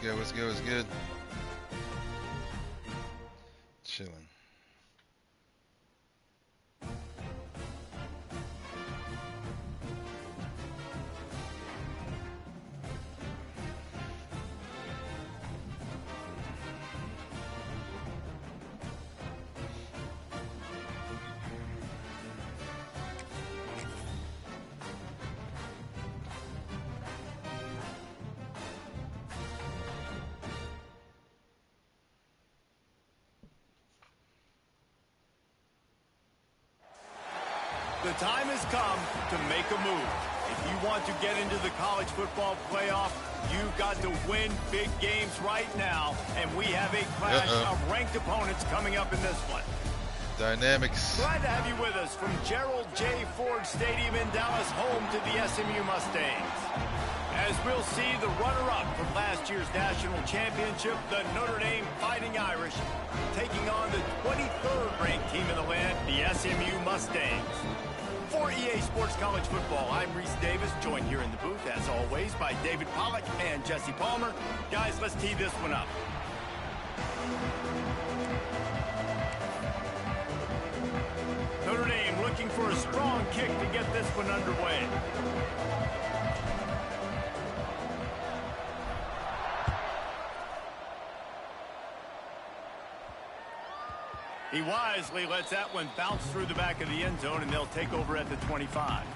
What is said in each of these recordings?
good? What's good? What's good? Chilling. The time has come to make a move. If you want to get into the college football playoff, you've got to win big games right now, and we have a clash of ranked opponents coming up in this one. Dynamics. Glad to have you with us from Gerald J. Ford Stadium in Dallas, home to the SMU Mustangs. As we'll see the runner-up from last year's national championship, the Notre Dame Fighting Irish, taking on the 23rd ranked team in the land, the SMU Mustangs. For EA Sports College Football, I'm Reese Davis, joined here in the booth, as always, by David Pollack and Jesse Palmer. Guys, let's tee this one up. Notre Dame looking for a strong kick to get this one underway. He wisely lets that one bounce through the back of the end zone, and they'll take over at the 25.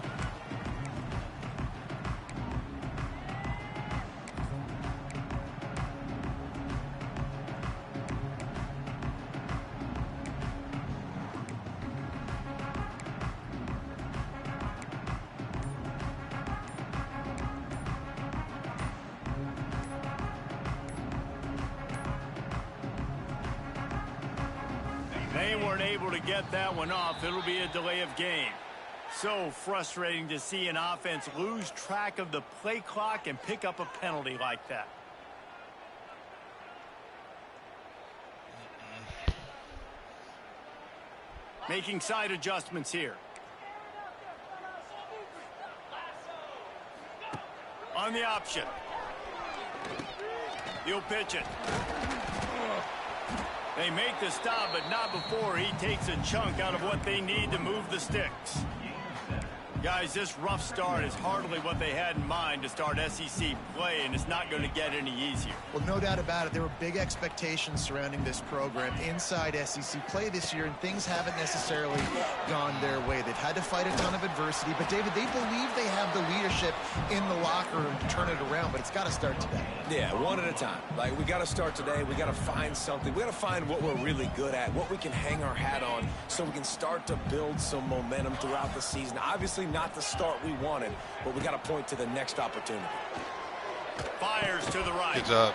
They weren't able to get that one off. It'll be a delay of game. So frustrating to see an offense lose track of the play clock and pick up a penalty like that. Making side adjustments here. On the option. He'll pitch it. They make the stop, but not before he takes a chunk out of what they need to move the sticks. Guys, this rough start is hardly what they had in mind to start SEC play, and it's not going to get any easier. Well, no doubt about it. There were big expectations surrounding this program inside SEC play this year, and things haven't necessarily gone their way. They've had to fight a ton of adversity, but, David, they believe they have the leadership in the locker room to turn it around, but it's got to start today. Yeah, one at a time. Like, we got to start today. We got to find something. We got to find what we're really good at, what we can hang our hat on, so we can start to build some momentum throughout the season. Obviously, not the start we wanted, but we got to point to the next opportunity. Fires to the right. Good job.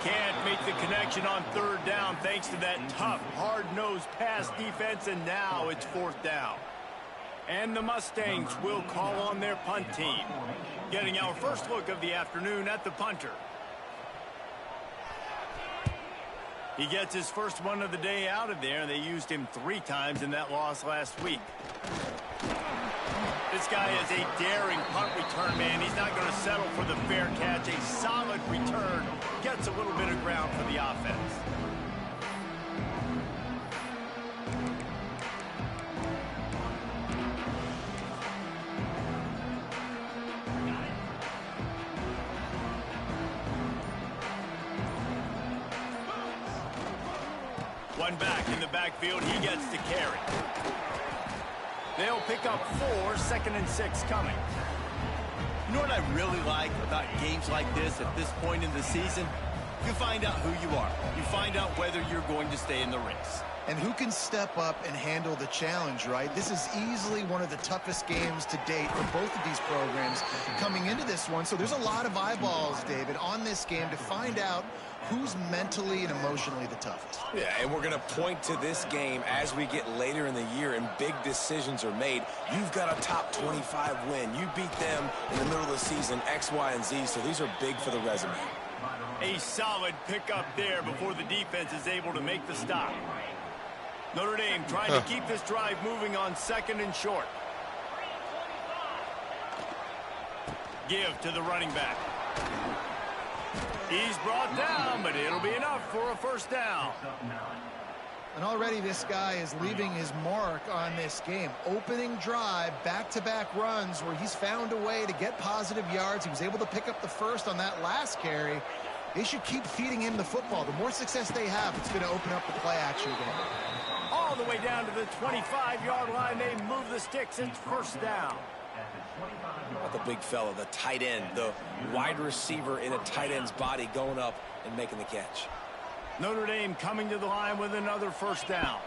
Can't make the connection on third down thanks to that tough, hard-nosed pass defense, and now it's fourth down. And the Mustangs will call on their punt team. Getting our first look of the afternoon at the punter. He gets his first one of the day out of there, and they used him 3 times in that loss last week. This guy is a daring punt return man. He's not going to settle for the fair catch. A solid return gets a little bit of ground for the offense. One back in the backfield. He gets to carry. They'll pick up 4, 2nd and 6 coming. You know what I really like about games like this at this point in the season? You find out who you are. You find out whether you're going to stay in the race. And who can step up and handle the challenge, right? This is easily one of the toughest games to date for both of these programs coming into this one. So there's a lot of eyeballs, David, on this game to find out who's mentally and emotionally the toughest. Yeah, and we're going to point to this game as we get later in the year and big decisions are made. You've got a top 25 win. You beat them in the middle of the season, X, Y, and Z, so these are big for the resume. A solid pickup there before the defense is able to make the stop. Notre Dame trying to keep this drive moving on 2nd and short. Give to the running back. He's brought down, but it'll be enough for a first down. And already this guy is leaving his mark on this game. Opening drive, back-to-back runs where he's found a way to get positive yards. He was able to pick up the first on that last carry. They should keep feeding him the football. The more success they have, it's going to open up the play-action game. All the way down to the 25-yard line. They move the sticks. It's first down. The big fella, the tight end, the wide receiver in a tight end's body going up and making the catch. Notre Dame coming to the line with another first down.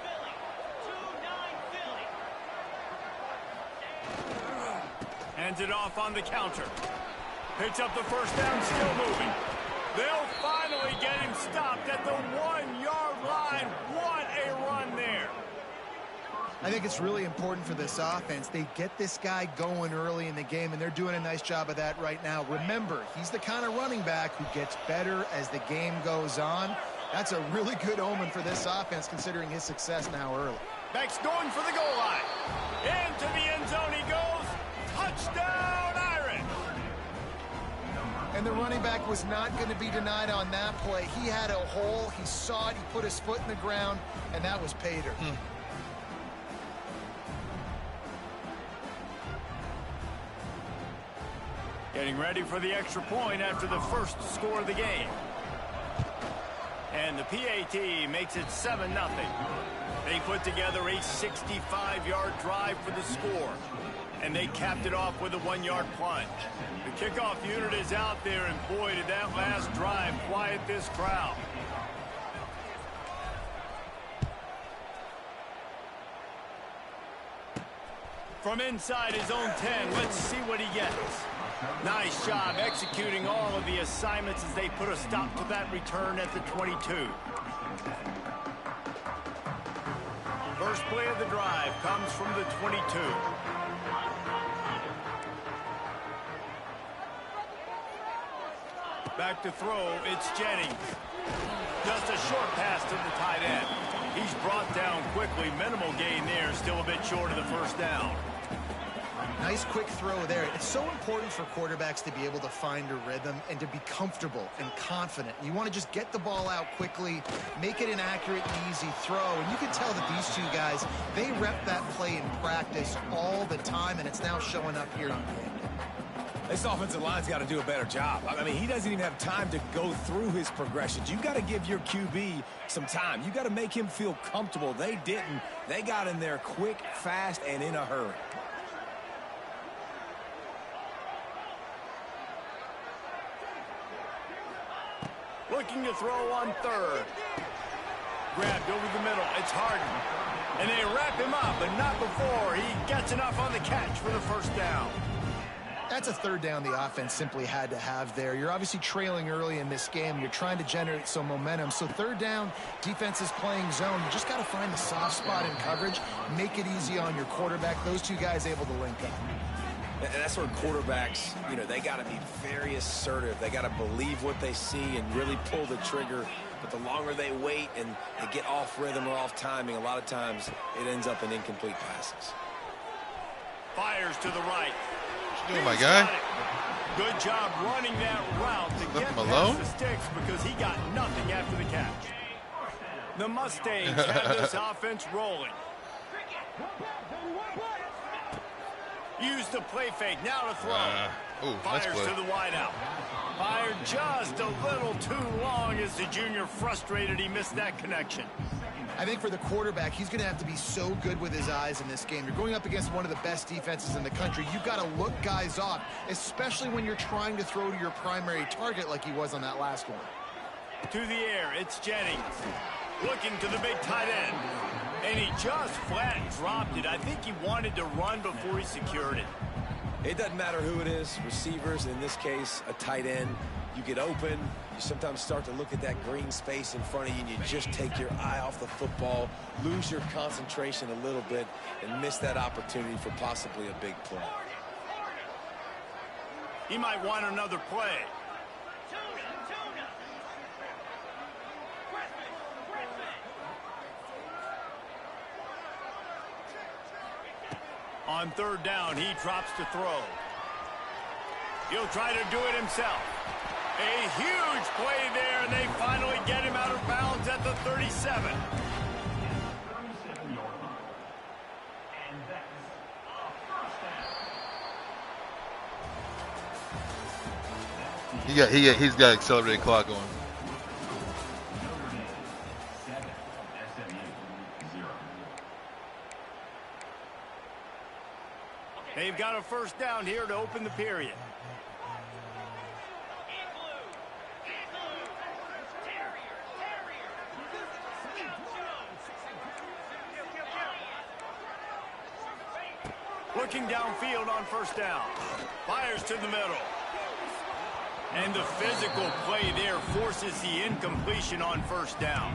Hands it off on the counter. Picks up the first down, still moving. They'll finally get him stopped at the 1-yard line. What a run there. I think it's really important for this offense. They get this guy going early in the game, and they're doing a nice job of that right now. Remember, he's the kind of running back who gets better as the game goes on. That's a really good omen for this offense, considering his success now early. Beck's going for the goal line. Into the end zone he goes. Touchdown, Irish. And the running back was not going to be denied on that play. He had a hole. He saw it. He put his foot in the ground, and that was pay dirt. Getting ready for the extra point after the first score of the game. And the PAT makes it 7-0. They put together a 65-yard drive for the score. And they capped it off with a 1-yard plunge. The kickoff unit is out there, and boy, did that last drive quiet this crowd. From inside his own 10, let's see what he gets. Nice job executing all of the assignments as they put a stop to that return at the 22. First play of the drive comes from the 22. Back to throw, it's Jennings. Just a short pass to the tight end. He's brought down quickly. Minimal gain there, still a bit short of the first down. Nice quick throw there. It's so important for quarterbacks to be able to find a rhythm and to be comfortable and confident. You want to just get the ball out quickly, make it an accurate and easy throw. And you can tell that these two guys, they rep that play in practice all the time, and it's now showing up here in game. This offensive line's got to do a better job. I mean, he doesn't even have time to go through his progressions. You've got to give your QB some time. You've got to make him feel comfortable. They didn't. They got in there quick, fast, and in a hurry. Looking to throw on third. Grabbed over the middle. It's Harden. And they wrap him up, but not before he gets enough on the catch for the first down. That's a third down the offense simply had to have there. You're obviously trailing early in this game. You're trying to generate some momentum. So third down, defense is playing zone. You just got to find the soft spot in coverage, make it easy on your quarterback. Those two guys able to link up. And that's where quarterbacks, you know, they got to be very assertive. They got to believe what they see and really pull the trigger. But the longer they wait and they get off rhythm or off timing, a lot of times it ends up in incomplete passes. Fires to the right. What you doing, my guy? Good job running that route to get past the sticks because he got nothing after the catch. The Mustangs have this offense rolling. Use the play fake, now to throw. Fires to the wideout. Fired just a little too long as the junior frustrated he missed that connection. I think for the quarterback, he's going to have to be so good with his eyes in this game. You're going up against one of the best defenses in the country. You've got to look guys off, especially when you're trying to throw to your primary target like he was on that last one. To the air, it's Jennings. Looking to the big tight end. And he just flat dropped it. I think he wanted to run before he secured it. It doesn't matter who it is, receivers, in this case, a tight end. You get open, you sometimes start to look at that green space in front of you, and you just take your eye off the football, lose your concentration a little bit, and miss that opportunity for possibly a big play. He might want another play. On third down, he drops to throw. He'll try to do it himself. A huge play there, and they finally get him out of bounds at the 37. He's got accelerated clock on. They've got a first down here to open the period. Looking downfield on first down. Fires to the middle. And the physical play there forces the incompletion on first down.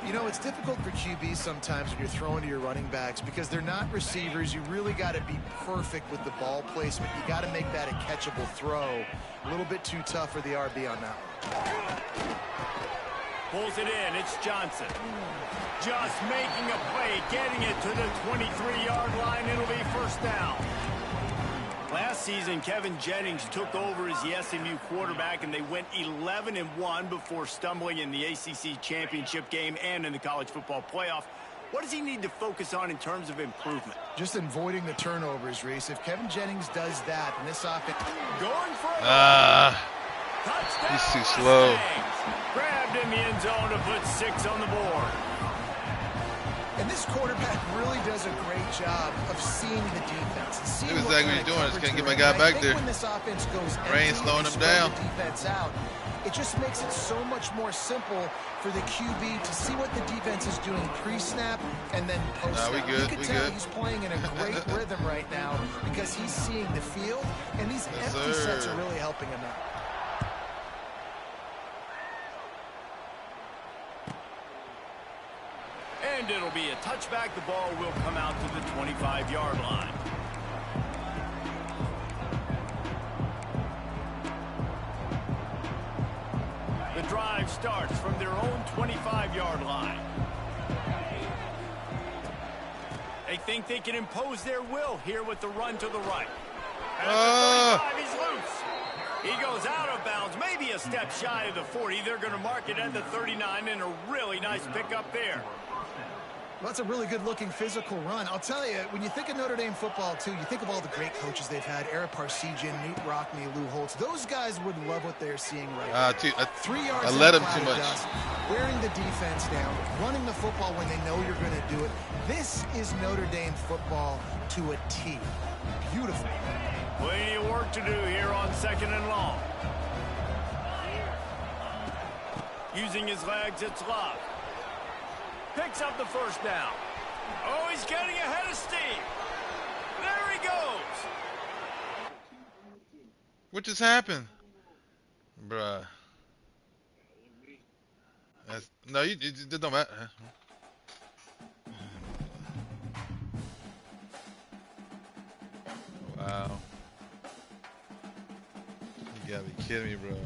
You know, it's difficult for QBs sometimes when you're throwing to your running backs because they're not receivers. You really got to be perfect with the ball placement. You got to make that a catchable throw. A little bit too tough for the RB on that one. Pulls it in. It's Johnson. Just making a play, getting it to the 23-yard line. It'll be first down. Last season, Kevin Jennings took over as the SMU quarterback, and they went 11-1 before stumbling in the ACC championship game and in the college football playoff. What does he need to focus on in terms of improvement? Just avoiding the turnovers, Reese. If Kevin Jennings does that, and this offense... Going for it. Touchdown, he's too slow. Mustangs. Grabbed in the end zone to put 6 on the board. And this quarterback really does a great job of seeing the defense. And seeing That's exactly what he's doing. Just can't get my guy back there. When this offense goes Rain's slowing him down. The defense out, it just makes it so much more simple for the QB to see what the defense is doing pre-snap and then post-snap. Nah, we good. You can tell he's playing in a great rhythm right now because he's seeing the field, and these empty sets are really helping him out. And it'll be a touchback. The ball will come out to the 25-yard line. The drive starts from their own 25-yard line. They think they can impose their will here with the run to the right. At the 35, he's loose. He goes out of bounds, maybe a step shy of the 40. They're going to mark it at the 39, and a really nice pickup there. Well, that's a really good-looking physical run. I'll tell you, when you think of Notre Dame football, too, you think of all the great coaches they've had, Eric Parsegian, Newt Rockne, Lou Holtz. Those guys would love what they're seeing right now. 3 yards. I let him too much. Dust, wearing the defense down, running the football when they know you're going to do it. This is Notre Dame football to a T. Beautiful. Plenty of work to do here on 2nd and long. Using his legs, it's Love. Picks up the first down. Oh, he's getting ahead of steam. There he goes. What just happened? Bruh. No, it don't matter. Wow. You gotta be kidding me, bro.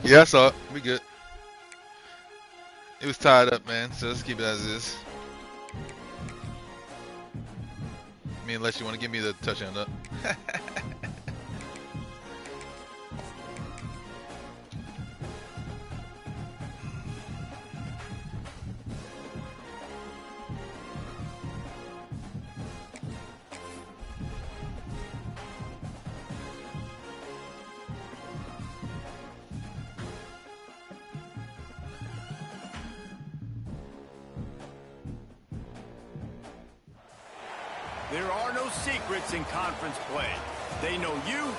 Yeah, I saw it. We good. It was tied up, man, so let's keep it as is. I mean, unless you want to give me the touchdown up. There are no secrets in conference play. They know you,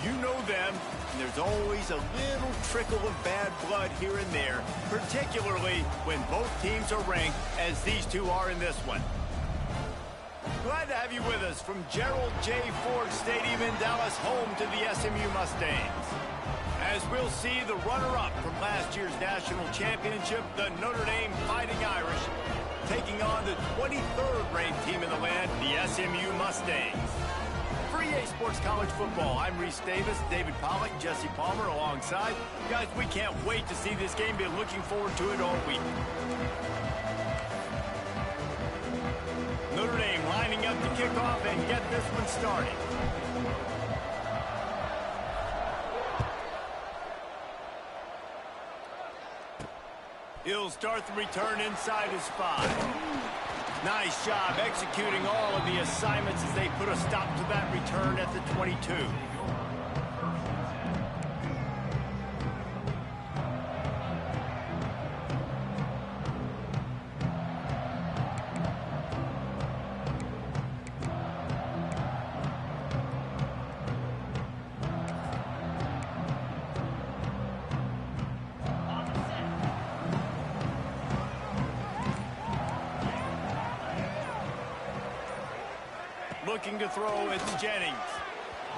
You know them, and there's always a little trickle of bad blood here and there, particularly when both teams are ranked as these two are in this one. Glad to have you with us from Gerald J. Ford Stadium in Dallas, home to the SMU Mustangs. As we'll see the runner-up from last year's national championship, the Notre Dame Fighting Irish, taking on the 23rd ranked team in the land, the SMU Mustangs. For EA Sports College Football, I'm Reese Davis, David Pollack, Jesse Palmer alongside. Guys, we can't wait to see this game. Been looking forward to it all week. Notre Dame lining up to kick off and get this one started. He'll start the return inside his 5. Nice job executing all of the assignments as they put a stop to that return at the 22. Looking to throw, it's Jennings.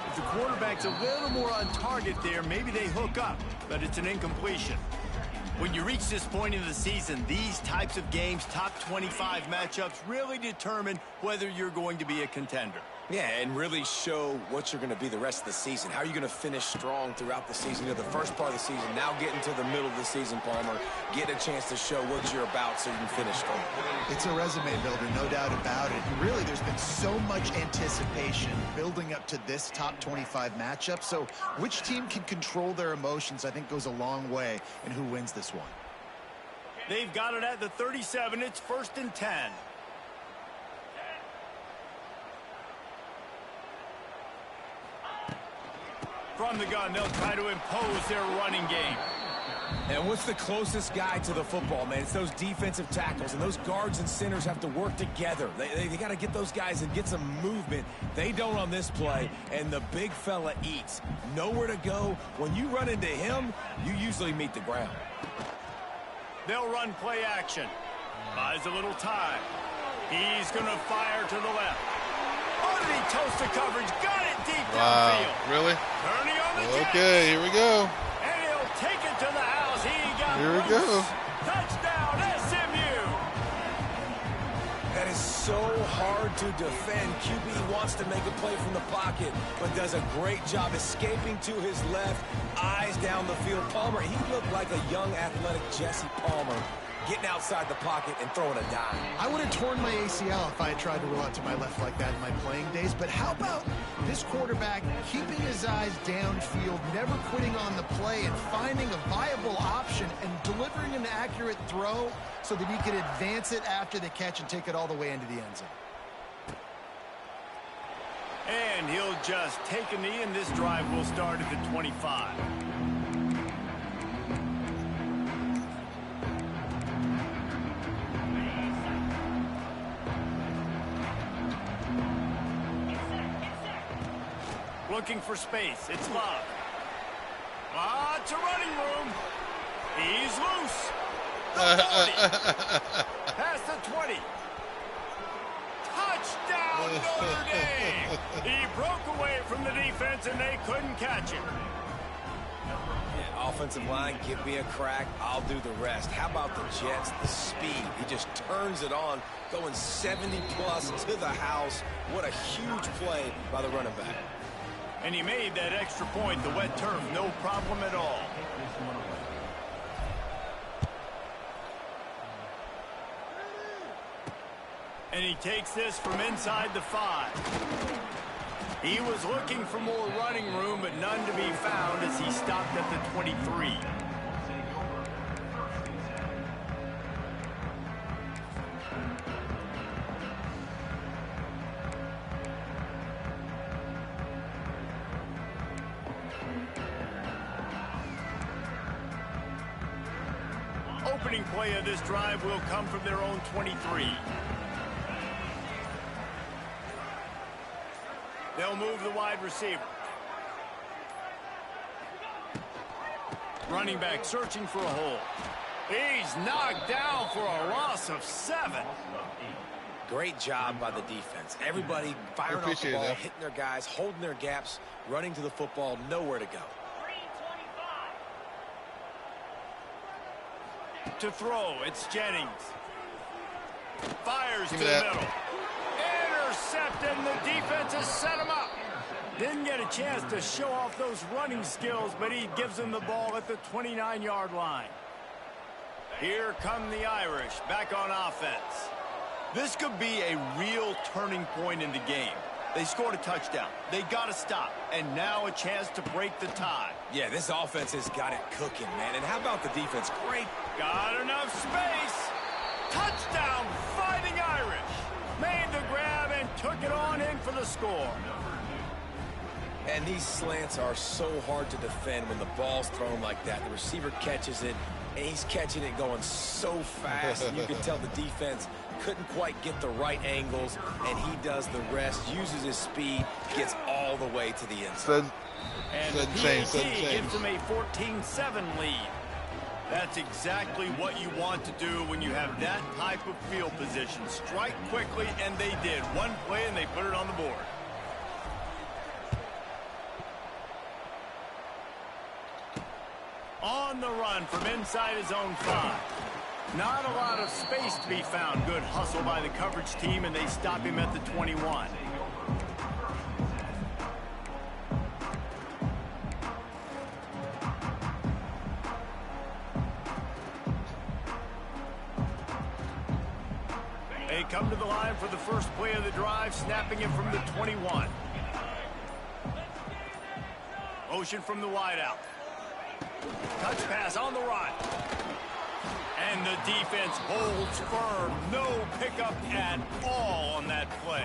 If the quarterback's a little more on target there, maybe they hook up, but it's an incompletion. When you reach this point in the season, these types of games, top 25 matchups, really determine whether you're going to be a contender. Yeah, and really show what you're going to be the rest of the season. How are you going to finish strong throughout the season? You know, the first part of the season, now getting to the middle of the season, Palmer, get a chance to show what you're about so you can finish strong. It's a resume builder, no doubt about it. And really, there's been so much anticipation building up to this top 25 matchup. So which team can control their emotions, I think, goes a long way in who wins this one. They've got it at the 37. It's 1st and 10. From the gun, they'll try to impose their running game. And what's the closest guy to the football, man? It's those defensive tackles, and those guards and centers have to work together. They got to get those guys and get some movement. They don't on this play, and the big fella eats. Nowhere to go. When you run into him, you usually meet the ground. They'll run play action. Buys a little time. He's going to fire to the left. Oh, did he toast the coverage? Got it deep downfield. Really? Turning on the jet. Okay, here we go. And he'll take it to the house. He got Here we loose. go. Touchdown, SMU. That is so hard to defend. QB wants to make a play from the pocket, but does a great job escaping to his left, eyes down the field. Palmer, he looked like a young, athletic Jesse Palmer, getting outside the pocket and throwing a dime. I would have torn my ACL if I had tried to roll out to my left like that in my playing days. But how about this quarterback keeping his eyes downfield, never quitting on the play, and finding a viable option and delivering an accurate throw so that he could advance it after the catch and take it all the way into the end zone. And he'll just take a knee, and this drive will start at the 25. Looking for space. It's Love. Lots of running room. He's loose. The 40. Past the 20. Touchdown, Notre Dame. He broke away from the defense, and they couldn't catch him. Yeah, offensive line, give me a crack. I'll do the rest. How about the Jets? The speed. He just turns it on, going 70-plus to the house. What a huge play by the running back. And he made that extra point, the wet turf, no problem at all. And he takes this from inside the 5. He was looking for more running room, but none to be found as he stopped at the 23. Opening play of this drive will come from their own 23. They'll move the wide receiver. running back searching for a hole. He's knocked down for a loss of 7. Great job by the defense. Everybody firing off the ball, hitting their guys, holding their gaps, running to the football, nowhere to go. To throw, it's Jennings. Fires to the middle. Intercepted, and the defense has set him up. Didn't get a chance to show off those running skills, but he gives him the ball at the 29-yard line. Here come the Irish back on offense. This could be a real turning point in the game. They scored a touchdown. They got to stop. And now a chance to break the tie. Yeah, this offense has got it cooking, man. And how about the defense? Great. Got enough space. Touchdown, Fighting Irish. Made the grab and took it on in for the score. And these slants are so hard to defend when the ball's thrown like that. The receiver catches it, and he's catching it going so fast. And you can tell the defense couldn't quite get the right angles, and he does the rest, uses his speed, gets all the way to the end zone. And the PAT gives him a 14-7 lead. That's exactly what you want to do when you have that type of field position. Strike quickly, and they did. One play, and they put it on the board. On the run from inside his own 5. Not a lot of space to be found. Good hustle by the coverage team, and they stop him at the 21. They come to the line for the first play of the drive, snapping it from the 21. Motion from the wideout. Touch pass on the run. And the defense holds firm. No pickup at all on that play.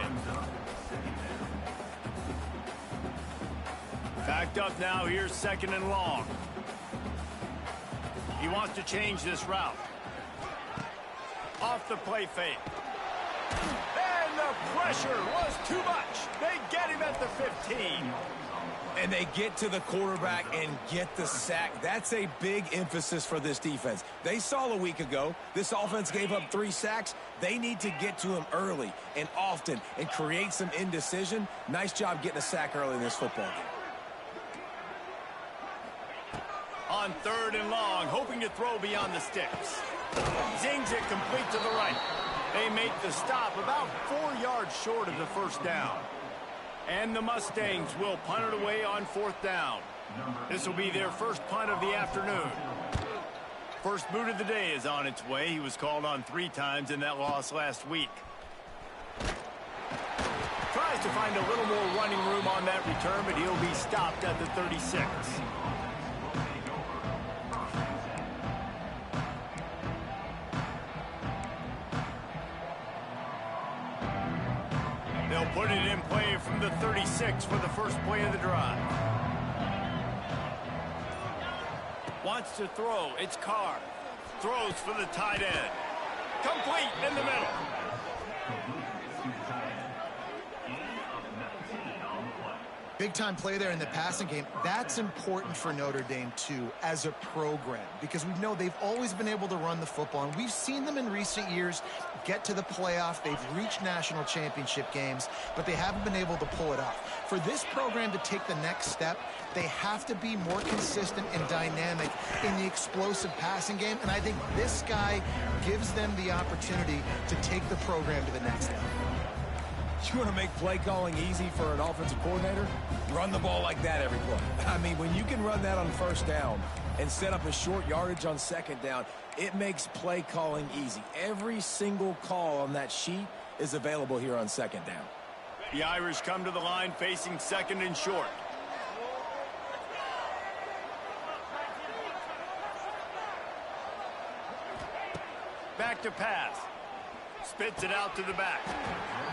Backed up now. Here's 2nd and long. He wants to change this route. Off the play fake. And the pressure was too much. They get him at the 15. And they get to the quarterback and get the sack. That's a big emphasis for this defense. They saw a week ago, this offense gave up 3 sacks. They need to get to him early and often and create some indecision. Nice job getting a sack early in this football game. On 3rd and long, hoping to throw beyond the sticks. Zings it complete to the right. They make the stop about 4 yards short of the first down. And the Mustangs will punt it away on 4th down. This will be their first punt of the afternoon. First boot of the day is on its way. He was called on 3 times in that loss last week. Tries to find a little more running room on that return, but he'll be stopped at the 36. They'll put it in play from the 36 for the first play of the drive. Wants to throw. It's Carr. Throws for the tight end. Complete in the middle. Big-time play there in the passing game. That's important for Notre Dame, too, as a program, because we know they've always been able to run the football, and we've seen them in recent years get to the playoff. They've reached national championship games, but they haven't been able to pull it off. For this program to take the next step, they have to be more consistent and dynamic in the explosive passing game, and I think this guy gives them the opportunity to take the program to the next level. You want to make play calling easy for an offensive coordinator? Run the ball like that every play. I mean, when you can run that on 1st down and set up a short yardage on 2nd down, it makes play calling easy. Every single call on that sheet is available here on 2nd down. The Irish come to the line facing 2nd and short. Back to pass. Spits it out to the back.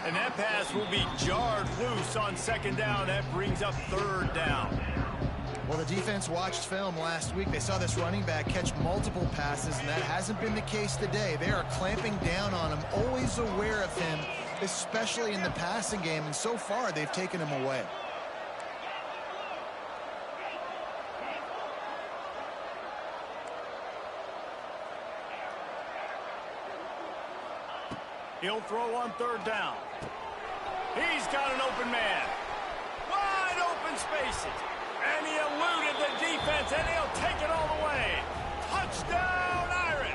And that pass will be jarred loose on 2nd down. That brings up 3rd down. Well, the defense watched film last week. They saw this running back catch multiple passes, and that hasn't been the case today. They are clamping down on him, always aware of him, especially in the passing game, and so far they've taken him away. He'll throw on third down. He's got an open man. Wide open spaces. And he eluded the defense, and he'll take it all the way. Touchdown, Irish!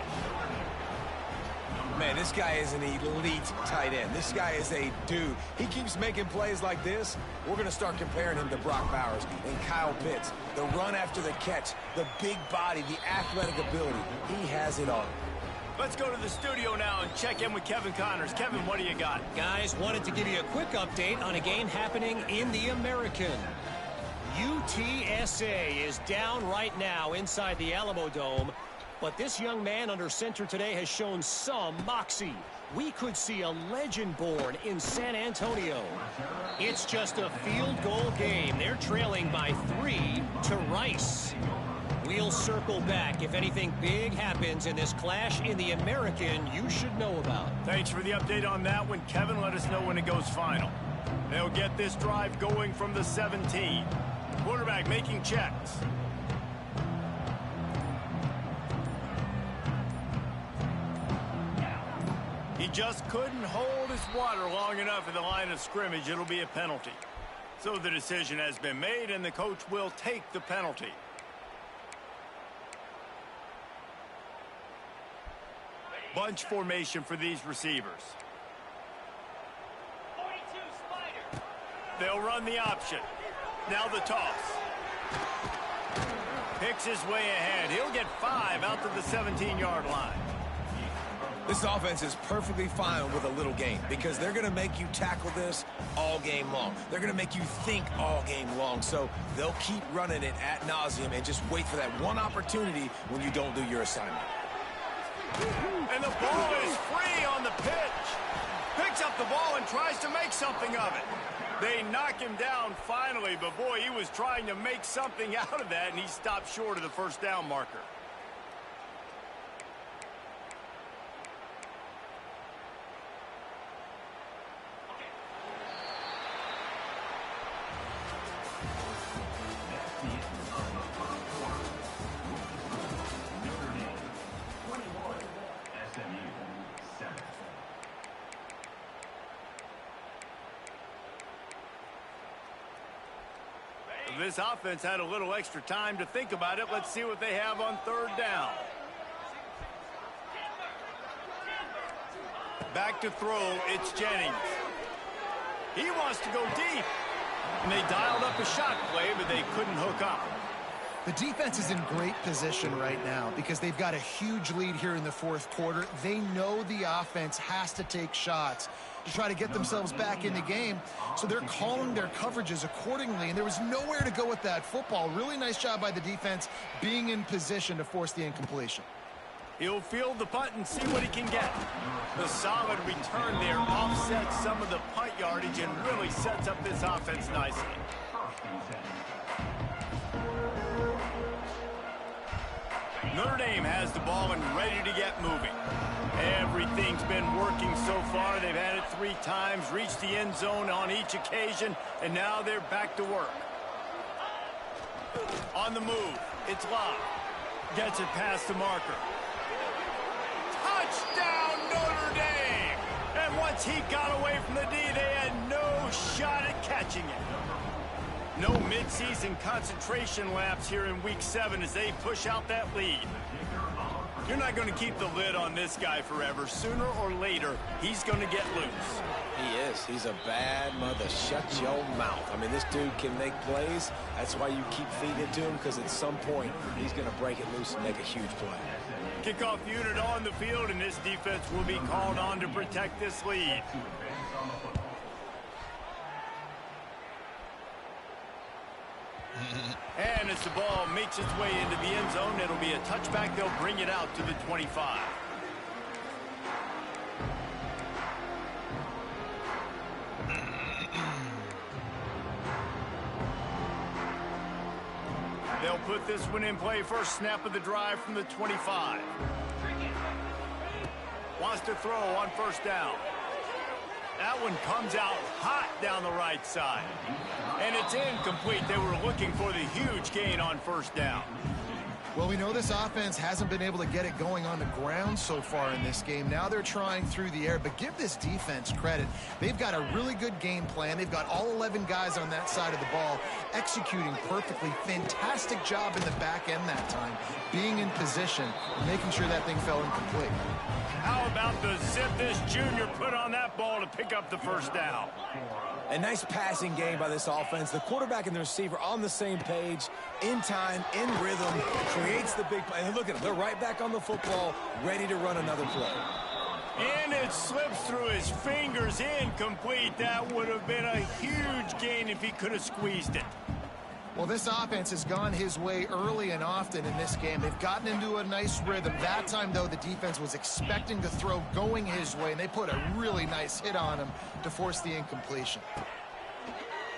Man, this guy is an elite tight end. This guy is a dude. He keeps making plays like this. We're going to start comparing him to Brock Bowers and Kyle Pitts. The run after the catch, the big body, the athletic ability. He has it all. Let's go to the studio now and check in with Kevin Connors. Kevin, what do you got? Guys, wanted to give you a quick update on a game happening in the American. UTSA is down right now inside the Alamo Dome, but this young man under center today has shown some moxie. We could see a legend born in San Antonio. It's just a field goal game. They're trailing by 3 to Rice. We'll circle back if anything big happens in this clash in the American you should know about. Thanks for the update on that one, Kevin. Let us know when it goes final. They'll get this drive going from the 17. Quarterback making checks. He just couldn't hold his water long enough in the line of scrimmage. It'll be a penalty. So the decision has been made, and the coach will take the penalty. Bunch formation for these receivers. They'll run the option. Now the toss. Picks his way ahead. He'll get 5 out to the 17-yard line. This offense is perfectly fine with a little game because they're going to make you tackle this all game long. They're going to make you think all game long. So they'll keep running it ad nauseum and just wait for that one opportunity when you don't do your assignment. And the ball is free on the pitch. Picks up the ball and tries to make something of it. They knock him down finally, but boy, he was trying to make something out of that, and he stopped short of the first down marker. This offense had a little extra time to think about it. Let's see what they have on third down. Back to throw, it's Jennings. He wants to go deep. And they dialed up a shot play, but they couldn't hook up. The defense is in great position right now because they've got a huge lead here in the fourth quarter. They know the offense has to take shots to try to get themselves back in the game, so they're calling their coverages accordingly, and there was nowhere to go with that football. Really nice job by the defense being in position to force the incompletion. He'll field the punt and see what he can get. The solid return there offsets some of the punt yardage and really sets up this offense nicely. Notre Dame has the ball and ready to get moving. Everything's been working so far. They've had it 3 times, reached the end zone on each occasion, and now they're back to work. On the move, it's Love. Gets it past the marker. Touchdown, Notre Dame! And once he got away from the D, they had no shot at catching it. No midseason concentration laps here in Week 7 as they push out that lead. You're not going to keep the lid on this guy forever. Sooner or later, he's going to get loose. He is. He's a bad mother. Shut your mouth. I mean, this dude can make plays. That's why you keep feeding it to him, because at some point, he's going to break it loose and make a huge play. Kickoff unit on the field, and this defense will be called on to protect this lead. And as the ball makes its way into the end zone, it'll be a touchback. They'll bring it out to the 25. They'll put this one in play. First snap of the drive from the 25. Wants to throw on first down. That one comes out hot down the right side. And it's incomplete. They were looking for the huge gain on first down. Well, we know this offense hasn't been able to get it going on the ground so far in this game. Now they're trying through the air, but give this defense credit. They've got a really good game plan. They've got all 11 guys on that side of the ball executing perfectly. Fantastic job in the back end that time, being in position, making sure that thing fell incomplete. How about the zip this junior put on that ball to pick up the first down? A nice passing game by this offense. The quarterback and the receiver on the same page, in time, in rhythm, creates the big play. And look at them. They're right back on the football, ready to run another play. And it slips through his fingers, incomplete. That would have been a huge gain if he could have squeezed it. Well, this offense has gone his way early and often in this game. They've gotten into a nice rhythm. That time, though, the defense was expecting to throw going his way, and they put a really nice hit on him to force the incompletion.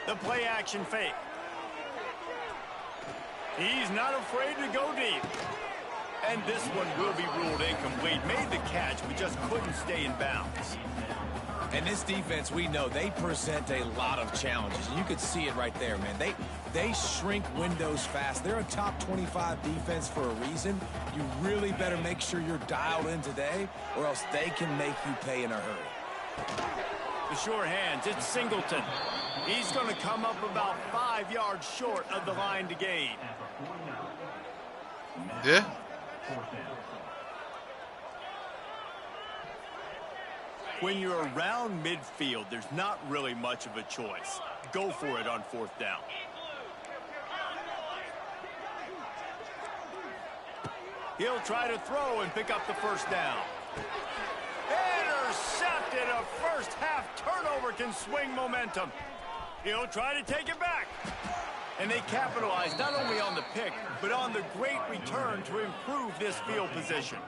The play action fake. He's not afraid to go deep. And this one will be ruled incomplete. Made the catch, but just couldn't stay in bounds. And this defense, we know, they present a lot of challenges. You could see it right there, man. They shrink windows fast. They're a top 25 defense for a reason. You really better make sure you're dialed in today, or else they can make you pay in a hurry. The sure hands, it's Singleton. He's going to come up about 5 yards short of the line to gain. Yeah. When you're around midfield, there's not really much of a choice. Go for it on 4th down. He'll try to throw and pick up the first down. Intercepted. A first half turnover can swing momentum. He'll try to take it back. And they capitalize not only on the pick, but on the great return to improve this field position.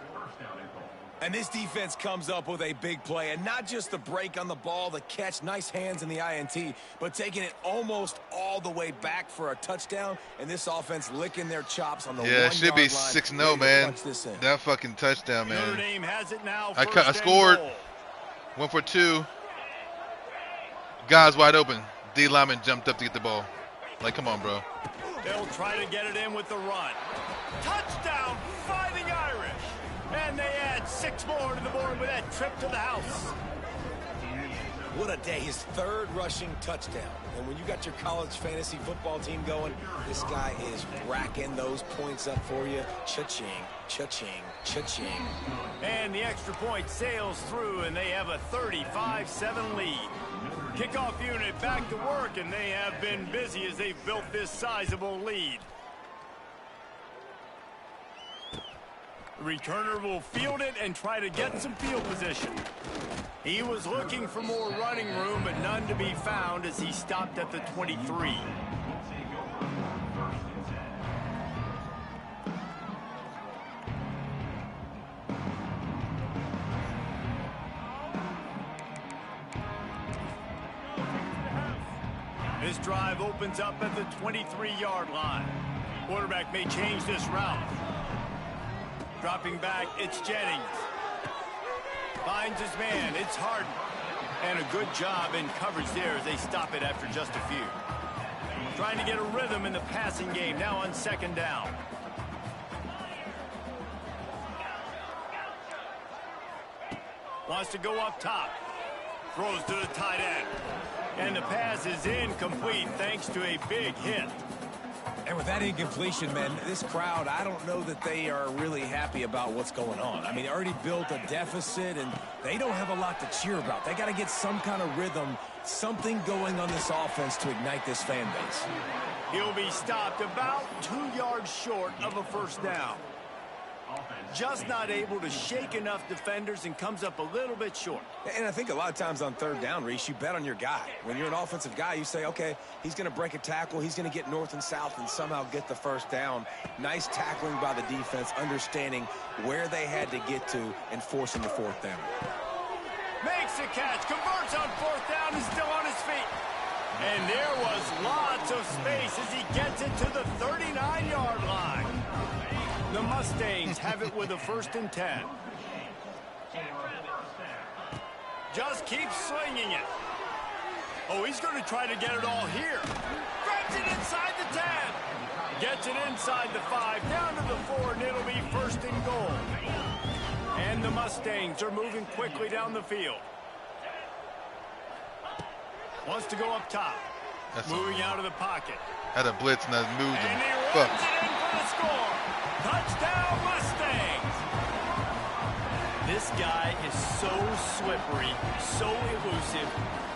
And this defense comes up with a big play, and not just the break on the ball, the catch, nice hands in the INT, but taking it almost all the way back for a touchdown, and this offense licking their chops on the 1 yard line. Yeah, it should be 6-0, man. That fucking touchdown, man. Notre Dame has it now. I scored. 1 for 2. Guys wide open. D lineman jumped up to get the ball. Like, come on, bro. They'll try to get it in with the run. Touchdown, Fighting Irish. And they add 6 more to the board with that trip to the house. What a day. His 3rd rushing touchdown. And when you got your college fantasy football team going, this guy is racking those points up for you. Cha-ching, cha-ching, cha-ching. And the extra point sails through, and they have a 35-7 lead. Kickoff unit back to work, and they have been busy as they've built this sizable lead. The returner will field it and try to get some field position. He was looking for more running room, but none to be found as he stopped at the 23. This drive opens up at the 23-yard line. Quarterback may change this route. Dropping back, it's Jennings. Finds his man, it's Harden. And a good job in coverage there as they stop it after just a few. Trying to get a rhythm in the passing game, now on 2nd down. Wants to go up top. Throws to the tight end. And the pass is incomplete thanks to a big hit. And with that incompletion, man, this crowd, I don't know that they are really happy about what's going on. I mean, they already built a deficit, and they don't have a lot to cheer about. They got to get some kind of rhythm, something going on this offense to ignite this fan base. He'll be stopped about 2 yards short of a first down. Just not able to shake enough defenders and comes up a little bit short. And I think a lot of times on 3rd down, Reese, you bet on your guy. When you're an offensive guy, you say, okay, he's going to break a tackle, he's going to get north and south and somehow get the first down. Nice tackling by the defense, understanding where they had to get to and forcing the 4th down. Makes the catch, converts on 4th down, and still on his feet. And there was lots of space as he gets it to the 39-yard line. The Mustangs have it with a 1st and 10. Just keep slinging it. Oh, he's going to try to get it all here. Grabs it inside the 10. Gets it inside the 5, down to the 4, and it'll be first and goal. And the Mustangs are moving quickly down the field. Wants to go up top. Moving out of the pocket. Had a blitz and that moved And him. he runs it in for the score. Touchdown, Mustangs. This guy is so slippery, so elusive.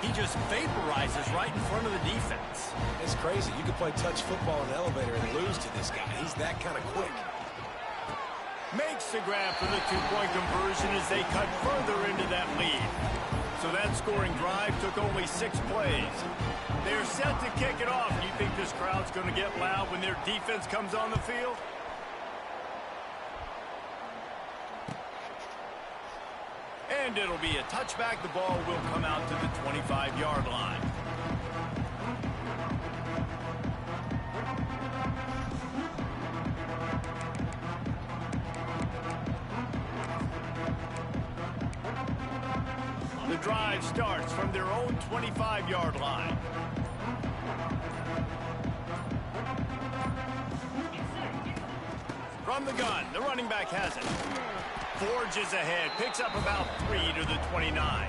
He just vaporizes right in front of the defense. It's crazy. You can play touch football in an elevator and lose to this guy. He's that kind of quick. Makes the grab for the two-point conversion as they cut further into that lead. So that scoring drive took only 6 plays. They're set to kick it off. Do you think this crowd's going to get loud when their defense comes on the field? And it'll be a touchback. The ball will come out to the 25-yard line. The drive starts from their own 25-yard line. From the gun, the running back has it. Forges ahead, picks up about 3 to the 29.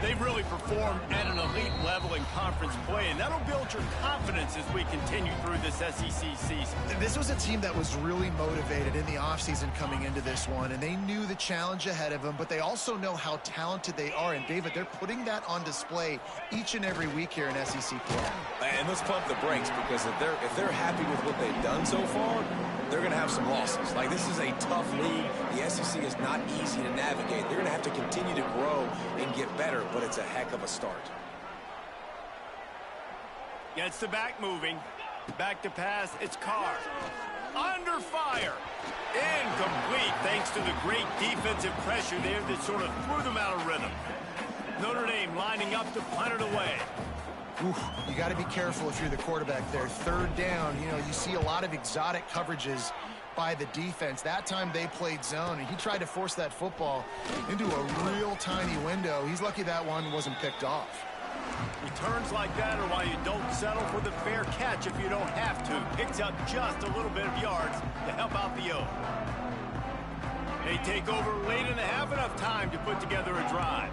They've really performed at an elite level in conference play, and that'll build your confidence as we continue through this SEC season. This was a team that was really motivated in the offseason coming into this one, and they knew the challenge ahead of them, but they also know how talented they are. And, David, they're putting that on display each and every week here in SEC play. And let's pump the brakes, because if they're happy with what they've done so far, they're going to have some losses. Like, this is a tough league. The SEC is not easy to navigate. They're going to have to continue to grow and get better, but it's a heck of a start. Gets the back moving. Back to pass. It's Carr. Under fire. Incomplete thanks to the great defensive pressure there that sort of threw them out of rhythm. Notre Dame lining up to punt it away. Oof, you got to be careful if you're the quarterback there. Third down, you know, you see a lot of exotic coverages by the defense. That time they played zone, and he tried to force that football into a real tiny window. He's lucky that one wasn't picked off. Returns like that are why you don't settle for the fair catch if you don't have to. Picks up just a little bit of yards to help out the O. They take over late in the half, enough time to put together a drive.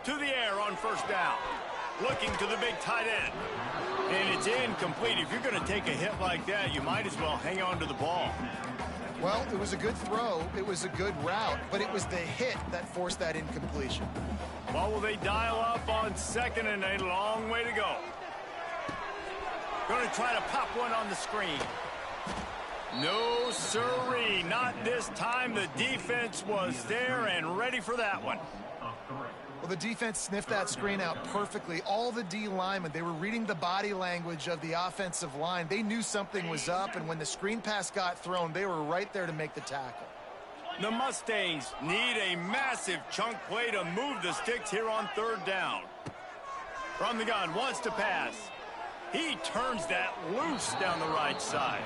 To the air on first down. Looking to the big tight end. And it's incomplete. If you're going to take a hit like that, you might as well hang on to the ball. Well, it was a good throw. It was a good route, but it was the hit that forced that incompletion. Well, will they dial up on second and a long way to go? Going to try to pop one on the screen. No, sirree. Not this time. The defense was there and ready for that one. Well, the defense sniffed that screen out perfectly. All the D linemen, they were reading the body language of the offensive line. They knew something was up, and when the screen pass got thrown, they were right there to make the tackle. The Mustangs need a massive chunk play to move the sticks here on third down. From the gun, wants to pass. He turns that loose down the right side.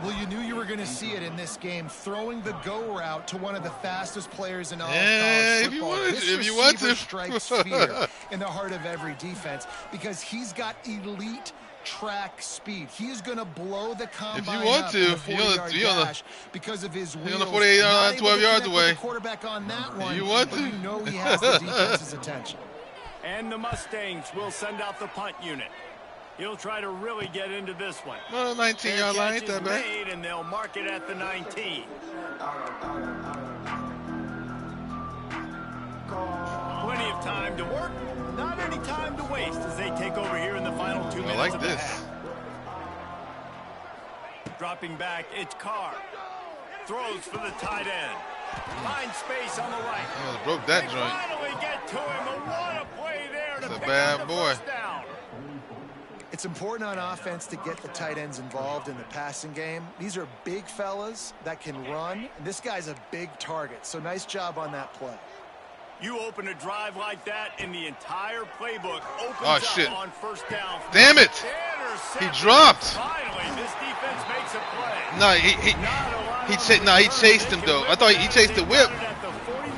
Well, you knew you were going to see it in this game, throwing the go route to one of the fastest players in all of college football. If you want to. Strikes fear in the heart of every defense because he's got elite track speed. He is going to blow the combine if you want up to, in the 40-yard dash because of his wheels. You're on the 48-yard line, 12 yards away. The quarterback on that one, you want to? You know he has the defense's attention. And the Mustangs will send out the punt unit. He'll try to really get into this one. Well, 19-yard line, ain't that bad. Made, and they'll mark it at the 19. Plenty of time to work, not any time to waste as they take over here in the final 2 minutes like of the this. half. Dropping back, it's Carr. Throws for the tight end. Finds space on the right. Oh, broke that they joint. finally get to him, and what a play there to That's a pick bad up the boy. first down. It's important on offense to get the tight ends involved in the passing game. These are big fellas that can run. And this guy's a big target, so nice job on that play. You open a drive like that, and the entire playbook opens up on first down. Damn it! He dropped. Finally, this defense makes a play. No, he chased him though. I thought he chased the whip.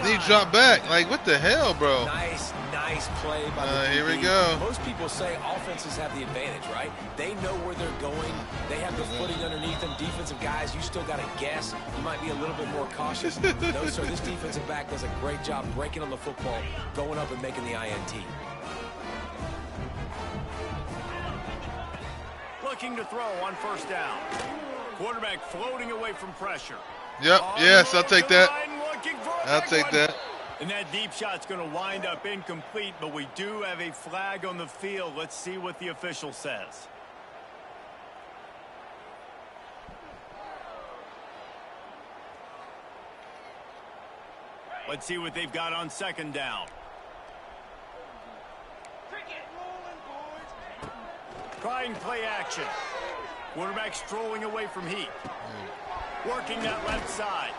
Then he dropped back. Like, what the hell, bro? Nice nice play by the here we DB. go. Most people say offenses have the advantage, right? They know where they're going. They have the footing underneath them. Defensive guys, you still got to guess. You might be a little bit more cautious. No, sir, this defensive back does a great job breaking on the football, going up and making the INT. Looking to throw on first down. Quarterback floating away from pressure. Yep, yes, I'll take that. I'll take that. And that deep shot's going to wind up incomplete, but we do have a flag on the field. Let's see what the official says. Let's see what they've got on second down. Trying play action. Quarterback strolling away from heat. Working that left side.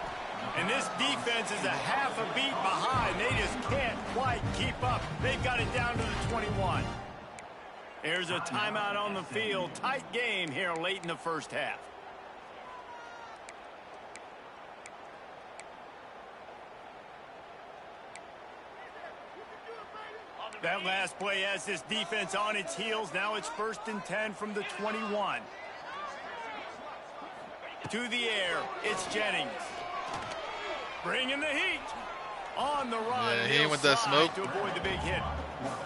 And this defense is a half a beat behind. They just can't quite keep up. They've got it down to the 21. There's a timeout on the field. Tight game here late in the first half. That last play has this defense on its heels. Now it's 1st and 10 from the 21. To the air, it's Jennings. Bringing the heat. On the run. Yeah, he ain't with that smoke. To avoid the big hit.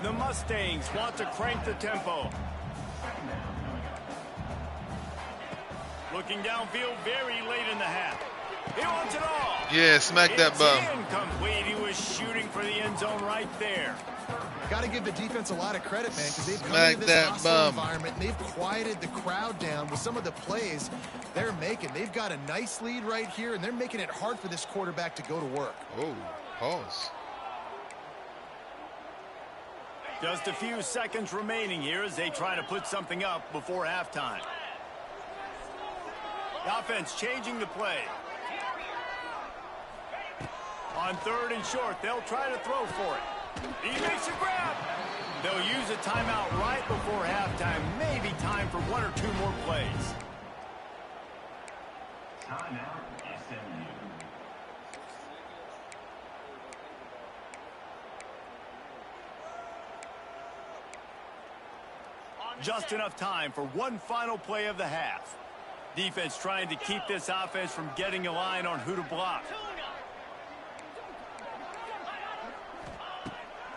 The Mustangs want to crank the tempo. Looking downfield very late in the half. He wants it all. Yeah, smack that bum. Incomplete. He was shooting for the end zone right there. Got to give the defense a lot of credit, man, because they've come Smack into this that hostile bum. environment and they've quieted the crowd down with some of the plays they're making. They've got a nice lead right here, and they're making it hard for this quarterback to go to work. Oh, pause. Just a few seconds remaining here as they try to put something up before halftime. The offense changing the play. On 3rd and short, they'll try to throw for it. He makes a grab. They'll use a timeout right before halftime. Maybe time for 1 or 2 more plays. Timeout, SMU. Just enough time for one final play of the half. Defense trying to keep this offense from getting a line on who to block.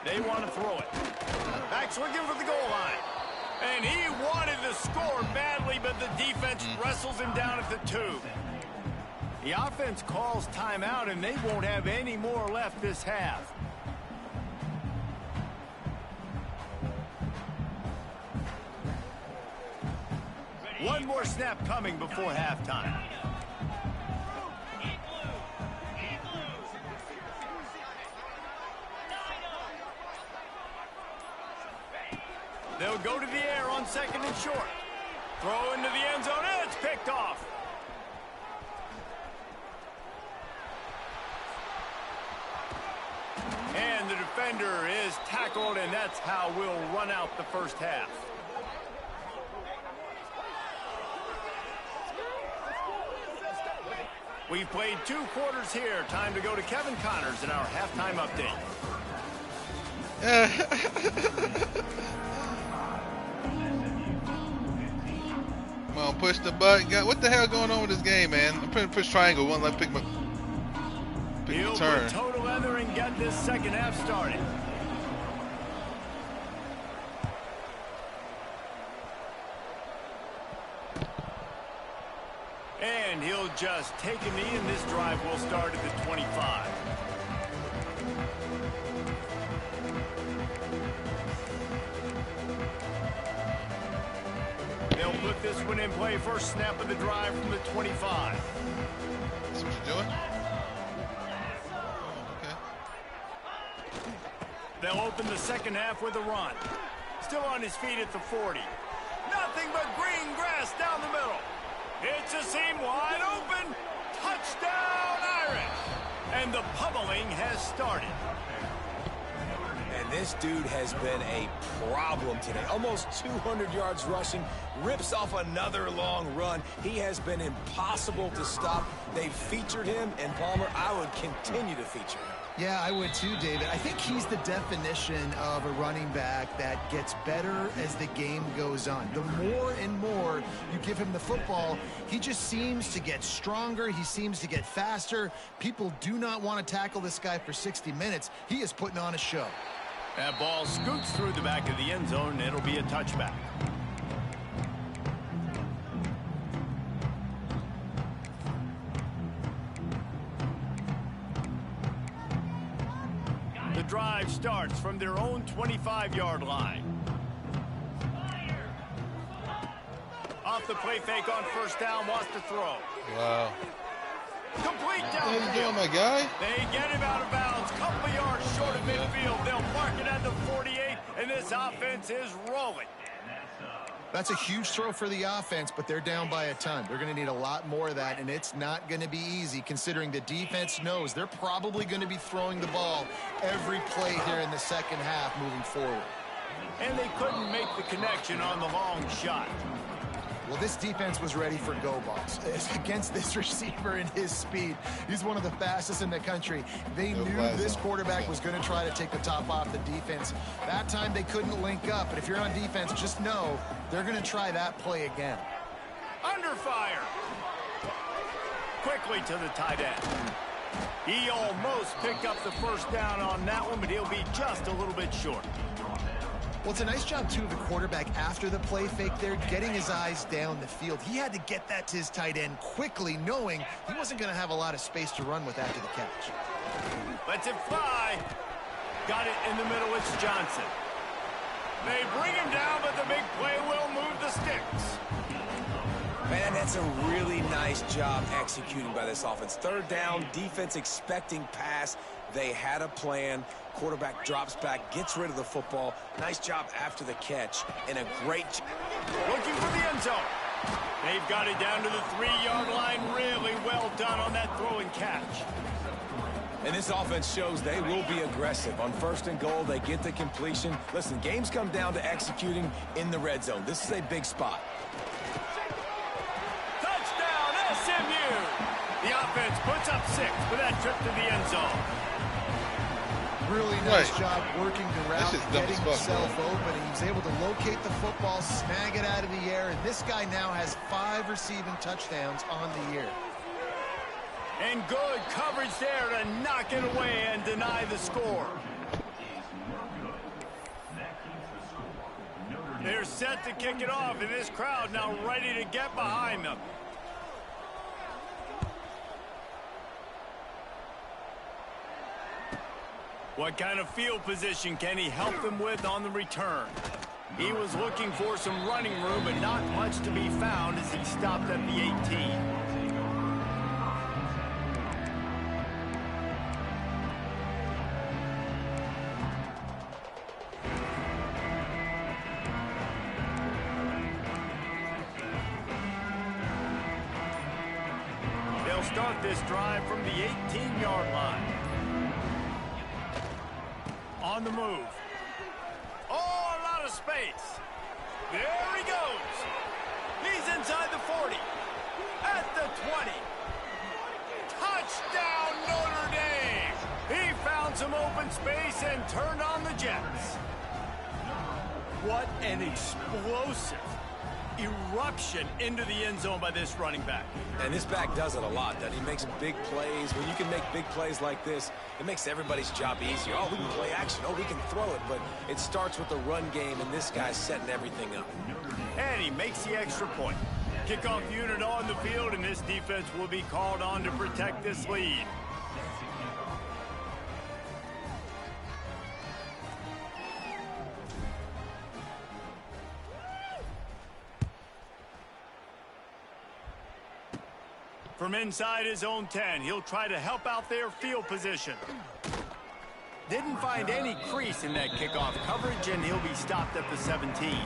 They want to throw it. Back's looking for the goal line. And he wanted to score badly, but the defense wrestles him down at the 2. The offense calls timeout, and they won't have any more left this half. One more snap coming before halftime. They'll go to the air on 2nd and short. Throw into the end zone, and it's picked off. And the defender is tackled, and that's how we'll run out the first half. We've played 2 quarters here. Time to go to Kevin Connors in our halftime update. Come on, push the button. What the hell going on with this game, man? I'm trying to push triangle. One, let pick my He'll turn. put total leather and get this second half started. And he'll just take a knee, and this drive will start at the 25. They'll put this one in play. First snap of the drive from the 25. That's what you're doing? Oh, okay. They'll open the second half with a run. Still on his feet at the 40. Nothing but green grass down the middle. It's a seam wide open. Touchdown, Irish. And the pummeling has started. And this dude has been a problem today. Almost 200 yards rushing. Rips off another long run. He has been impossible to stop. They've featured him, and Palmer, I would continue to feature him. Yeah, I would too, David. I think he's the definition of a running back that gets better as the game goes on. The more and more you give him the football, he just seems to get stronger. He seems to get faster. People do not want to tackle this guy for 60 minutes. He is putting on a show. That ball scoots through the back of the end zone, and it'll be a touchback. The drive starts from their own 25-yard line. Off the play fake on first down, wants to throw. Wow. Complete What down. are you doing, my guy? They get him out of bounds, couple of yards short of midfield. They'll mark it at the 48, and this offense is rolling. That's a huge throw for the offense, but they're down by a ton. They're going to need a lot more of that, and it's not going to be easy considering the defense knows they're probably going to be throwing the ball every play here in the second half moving forward. And they couldn't make the connection on the long shot. Well, this defense was ready for go balls. Against this receiver and his speed, he's one of the fastest in the country. They knew this quarterback was going to try to take the top off the defense. That time they couldn't link up, but if you're on defense, just know they're going to try that play again. Under fire. Quickly to the tight end. He almost picked up the first down on that one, but he'll be just a little bit short. Well, it's a nice job, too, of the quarterback after the play fake there, getting his eyes down the field. He had to get that to his tight end quickly, knowing he wasn't going to have a lot of space to run with after the catch. Lets it fly. Got it in the middle. It's Johnson. They bring him down, but the big play will move the sticks. Man, that's a really nice job executing by this offense. Third down, defense expecting pass. They had a plan. Quarterback drops back, gets rid of the football. Nice job after the catch, and a great... Looking for the end zone. They've got it down to the 3-yard line. Really well done on that throw and catch. And this offense shows they will be aggressive. On first and goal, they get the completion. Listen, games come down to executing in the red zone. This is a big spot. Touchdown, SMU! The offense puts up 6 for that trip to the end zone. Really nice job working the route, getting himself open. He was able to locate the football, snag it out of the air, and this guy now has 5 receiving touchdowns on the year. And good coverage there to knock it away and deny the score. They're set to kick it off, and this crowd now ready to get behind them. What kind of field position can he help them with on the return? He was looking for some running room, but not much to be found as he stopped at the 18. They'll start this drive from the 18-yard line. On the move. Oh, a lot of space. There he goes. He's inside the 40. At the 20. Touchdown, Notre Dame. He found some open space and turned on the Jets. What an explosive eruption into the end zone by this running back. And this back does it a lot, doesn't he? He makes big plays. When you can make big plays like this, it makes everybody's job easier. Oh, we can play action. Oh, we can throw it. But it starts with the run game, and this guy's setting everything up. And he makes the extra point. Kickoff unit on the field, and this defense will be called on to protect this lead. From inside his own 10, he'll try to help out their field position. Didn't find any crease in that kickoff coverage, and he'll be stopped at the 17.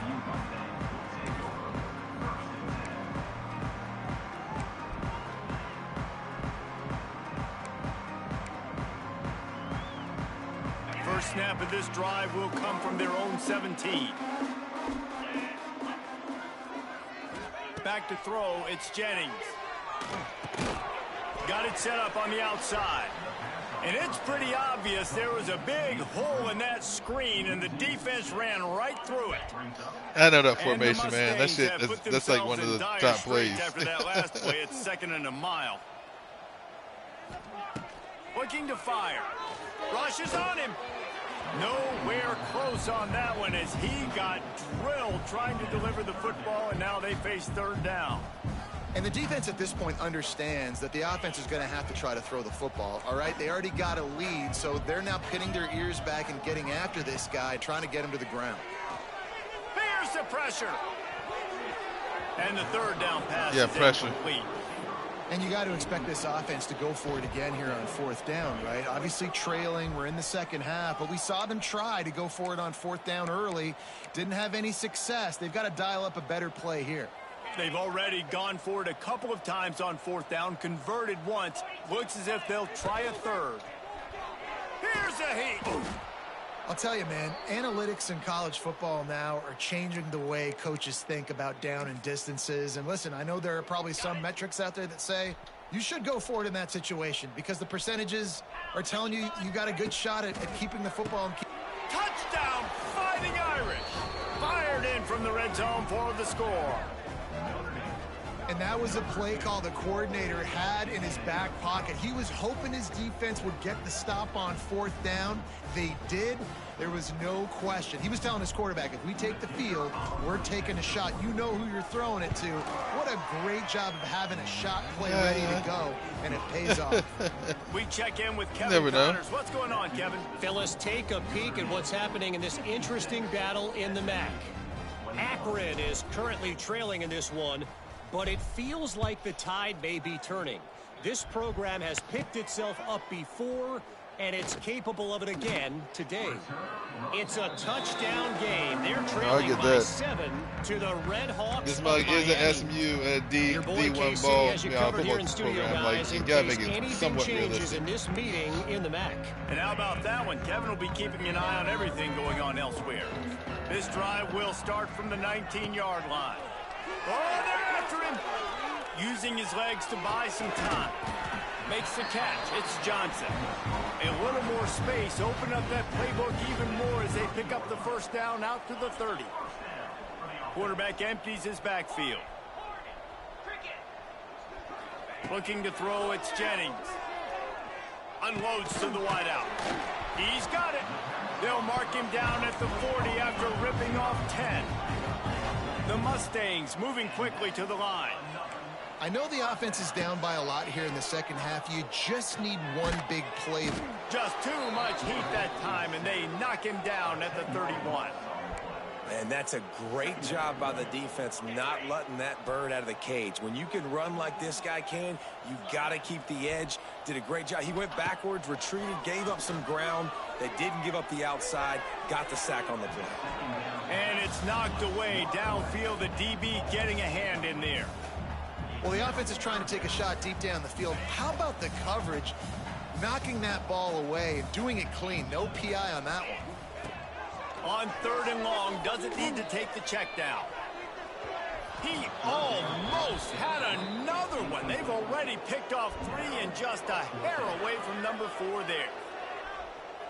First snap of this drive will come from their own 17. Back to throw, it's Jennings. Got it set up on the outside. And it's pretty obvious there was a big hole in that screen, and the defense ran right through it. I know that formation, man. That shit, that's like one of the top plays. After that last play, it's 2nd and a mile. Looking to fire. Rushes on him. Nowhere close on that one as he got drilled trying to deliver the football, and now they face 3rd down. And the defense at this point understands that the offense is going to have to try to throw the football, all right? They already got a lead, so they're now pinning their ears back and getting after this guy, trying to get him to the ground. Here's the pressure. And the 3rd down pass is pressure. Incomplete. And you got to expect this offense to go for it again here on 4th down, right? Obviously trailing, we're in the 2nd half, but we saw them try to go for it on 4th down early. Didn't have any success. They've got to dial up a better play here. They've already gone for it a couple of times on 4th down, converted once. Looks as if they'll try a 3rd. Here's a heat. I'll tell you, man, analytics in college football now are changing the way coaches think about down and distances. And listen, I know there are probably some metrics out there that say you should go for it in that situation because the percentages are telling you you got a good shot at keeping the football. Touchdown, Fighting Irish. Fired in from the red zone for the score. And that was a play call the coordinator had in his back pocket. He was hoping his defense would get the stop on 4th down. They did. There was no question. He was telling his quarterback, if we take the field, we're taking a shot. You know who you're throwing it to. What a great job of having a shot play ready to go, and it pays off. We check in with Kevin Connors. What's going on, Kevin? Fellas, take a peek at what's happening in this interesting battle in the MAC. Akron is currently trailing in this one, but it feels like the tide may be turning. This program has picked itself up before, and it's capable of it again today. It's a touchdown game. They're trailing by 7 to the Red Hawks. This mug is an SMU D1 ball football program. Like, you gotta make it somewhat realistic. In this meeting in the MAC. And how about that one? Kevin will be keeping an eye on everything going on elsewhere. This drive will start from the 19-yard line. Oh, they're after him. Using his legs to buy some time. Makes the catch. It's Johnson. A little more space. Open up that playbook even more as they pick up the 1st down out to the 30. Quarterback empties his backfield. Looking to throw, it's Jennings. Unloads to the wideout. He's got it. They'll mark him down at the 40 after ripping off 10. The Mustangs moving quickly to the line. I know the offense is down by a lot here in the 2nd half. You just need one big play. Just too much heat that time, and they knock him down at the 31. And that's a great job by the defense not letting that bird out of the cage. When you can run like this guy can, you've got to keep the edge. Did a great job. He went backwards, retreated, gave up some ground. They didn't give up the outside, got the sack on the play. And it's knocked away downfield. The DB getting a hand in there. Well, the offense is trying to take a shot deep down the field. How about the coverage? Knocking that ball away and doing it clean. No PI on that one. On 3rd and long, doesn't need to take the check down. He almost had another one. They've already picked off 3 and just a hair away from number 4 there.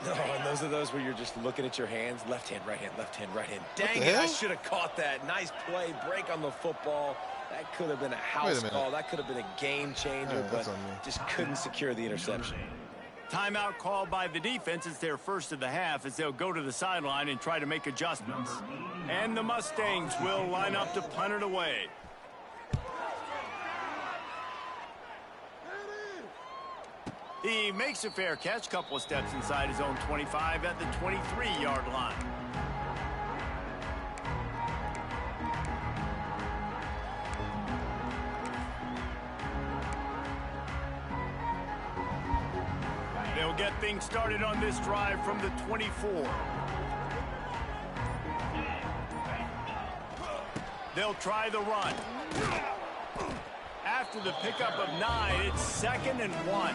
No, and those are those where you're just looking at your hands. Left hand, right hand, left hand, right hand. Dang it, I should have caught that. Nice play, break on the football. That could have been a house call. That could have been a game changer, but just couldn't secure the interception. Timeout called by the defense. It's their first of the half as they'll go to the sideline and try to make adjustments. And the Mustangs will line up to punt it away. He makes a fair catch, couple of steps inside his own 25 at the 23-yard line. They'll get things started on this drive from the 24. They'll try the run. After the pickup of 9, it's 2nd and 1.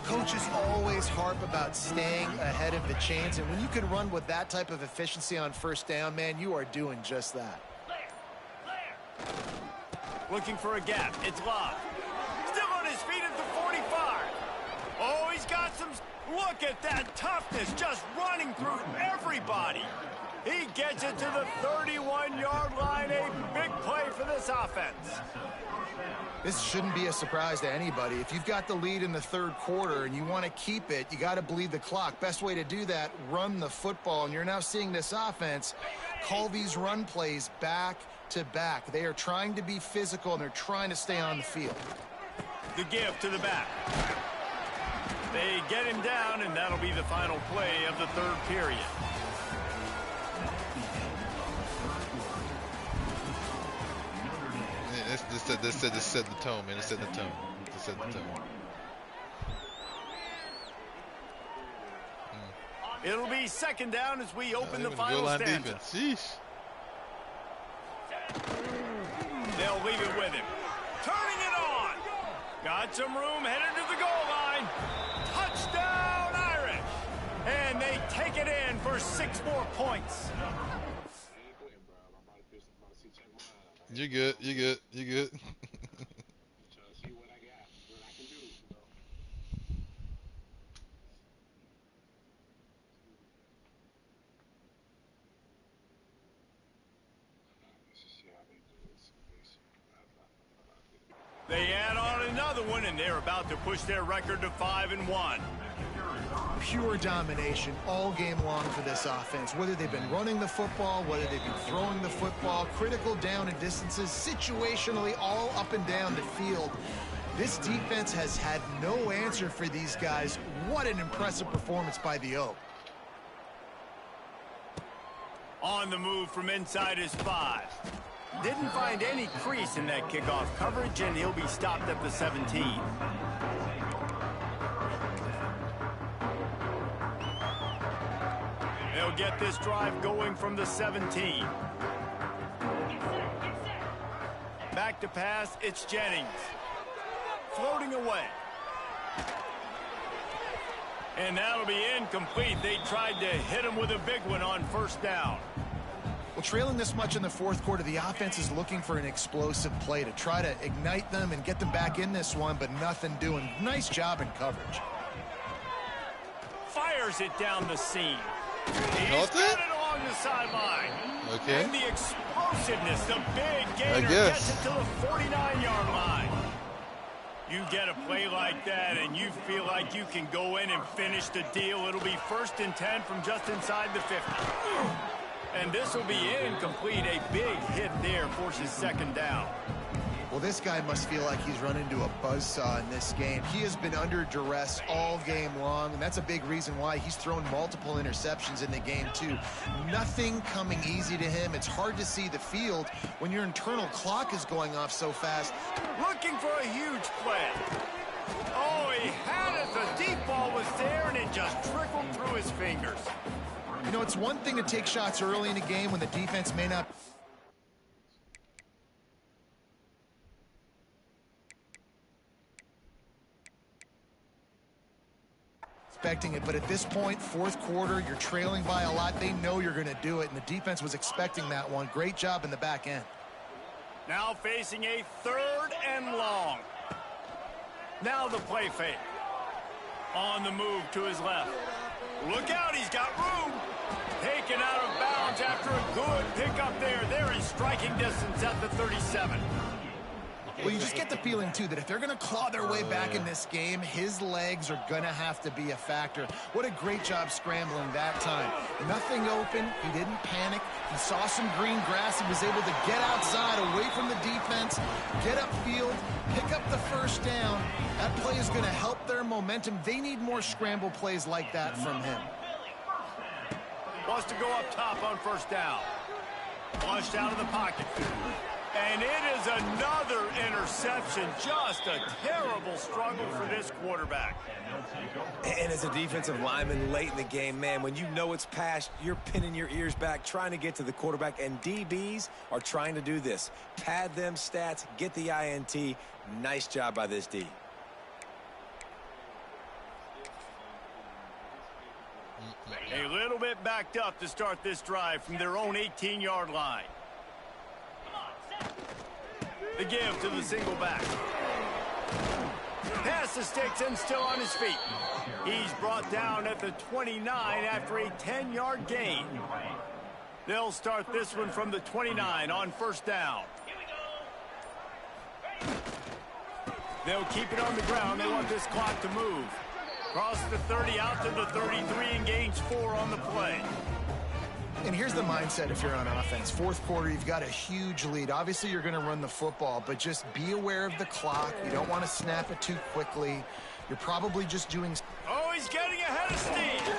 Coaches always harp about staying ahead of the chains, and when you can run with that type of efficiency on 1st down, man, you are doing just that. Looking for a gap. It's Love. Still on his feet at the 45. Oh, he's got Look at that toughness, just running through everybody. He gets it to the 31-yard line. A big play for this offense. This shouldn't be a surprise to anybody. If you've got the lead in the third quarter and you want to keep it, you got to bleed the clock. Best way to do that, run the football. And you're now seeing this offense call these run plays back to back. They are trying to be physical, and they're trying to stay on the field. The give to the back. They get him down, and that'll be the final play of the third period. This set the tone, man. It set the tone. It set the tone. It'll be second down as we open the Goal final line stanza. defense. Sheesh. They'll leave it with him. Turning it on. Got some room, headed to the goal line. Touchdown, Irish. And they take it in for 6 more points. You're good. You're good. You're good. They add on another one, and they're about to push their record to 5-1. Pure domination all game long for this offense. Whether they've been running the football, whether they've been throwing the football, critical down and distances, situationally all up and down the field. This defense has had no answer for these guys. What an impressive performance by the O. On the move from inside his 5. Didn't find any crease in that kickoff coverage, and he'll be stopped at the 17. They'll get this drive going from the 17. Back to pass, it's Jennings. Floating away. And that'll be incomplete. They tried to hit him with a big one on first down. Well, trailing this much in the fourth quarter, the offense is looking for an explosive play to try to ignite them and get them back in this one, but nothing doing. Nice job in coverage. Fires it down the seam. He's Nothing? got it along the sideline. Okay. And the explosiveness, the big gainer guess. gets it to the 49-yard line. You get a play like that and you feel like you can go in and finish the deal. It'll be 1st and 10 from just inside the 50. And this will be incomplete. A big hit there forces second down. Well, this guy must feel like he's run into a buzzsaw in this game. He has been under duress all game long, and that's a big reason why he's thrown multiple interceptions in the game, too. Nothing coming easy to him. It's hard to see the field when your internal clock is going off so fast. Looking for a huge play. Oh, he had it. The deep ball was there, and it just trickled through his fingers. You know, it's one thing to take shots early in a game when the defense may not expecting it, but at this point, fourth quarter, you're trailing by a lot. They know you're going to do it, and the defense was expecting that one. Great job in the back end. Now facing a 3rd and long. Now the play fake. On the move to his left. Look out, he's got room. Taken out of bounds after a good pickup there. They're in striking distance at the 37. Well, you just get the feeling, too, that if they're going to claw their way back in this game, his legs are going to have to be a factor. What a great job scrambling that time. Nothing open. He didn't panic. He saw some green grass. He was able to get outside, away from the defense, get upfield, pick up the first down. That play is going to help their momentum. They need more scramble plays like that from him. Wants to go up top on first down. Flushed out of the pocket. And it is another interception. Just a terrible struggle for this quarterback. And as a defensive lineman late in the game, man, when you know it's past, you're pinning your ears back, trying to get to the quarterback, and DBs are trying to do this. Pad them stats, get the INT. Nice job by this D. A little bit backed up to start this drive from their own 18-yard line. The give to the single back. Pass the sticks and still on his feet. He's brought down at the 29 after a 10-yard gain. They'll start this one from the 29 on first down. They'll keep it on the ground. They want this clock to move. Cross the 30 out to the 33 and gains 4 on the play. And here's the mindset if you're on offense. Fourth quarter, you've got a huge lead. Obviously, you're going to run the football, but just be aware of the clock. You don't want to snap it too quickly. You're probably just doing... Oh, he's getting ahead of steam.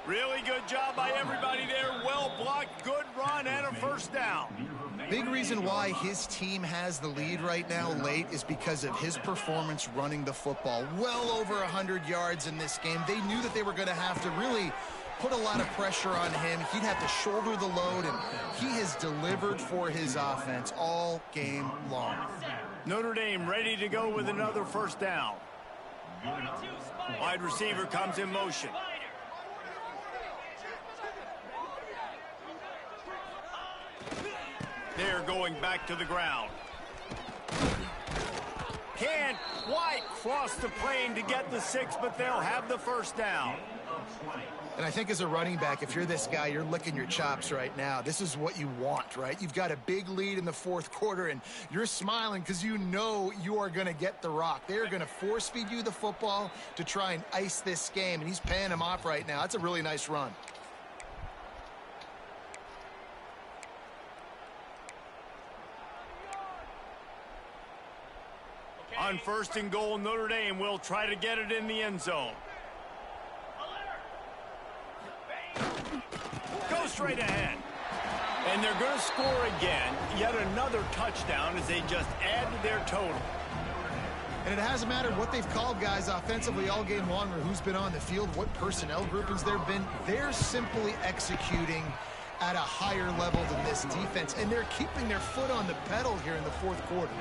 Really good job by everybody there. Well blocked, good run, and a first down. Big reason why his team has the lead right now late is because of his performance running the football. Well over 100 yards in this game. They knew that they were going to have to really put a lot of pressure on him. He'd have to shoulder the load, and he has delivered for his offense all game long. Notre Dame ready to go with another first down. Wide receiver comes in motion. They're going back to the ground. Can't quite cross the plane to get the 6, but they'll have the first down. And I think as a running back, if you're this guy, you're licking your chops right now. This is what you want, right? You've got a big lead in the fourth quarter, and you're smiling because you know you are going to get the rock. They're going to force feed you the football to try and ice this game, and he's paying him off right now. That's a really nice run. On first and goal, Notre Dame will try to get it in the end zone. Go straight ahead. And they're going to score again. Yet another touchdown as they just add to their total. And it hasn't mattered what they've called guys offensively all game long or who's been on the field, what personnel groupings there have been. They're simply executing at a higher level than this defense, and they're keeping their foot on the pedal here in the fourth quarter.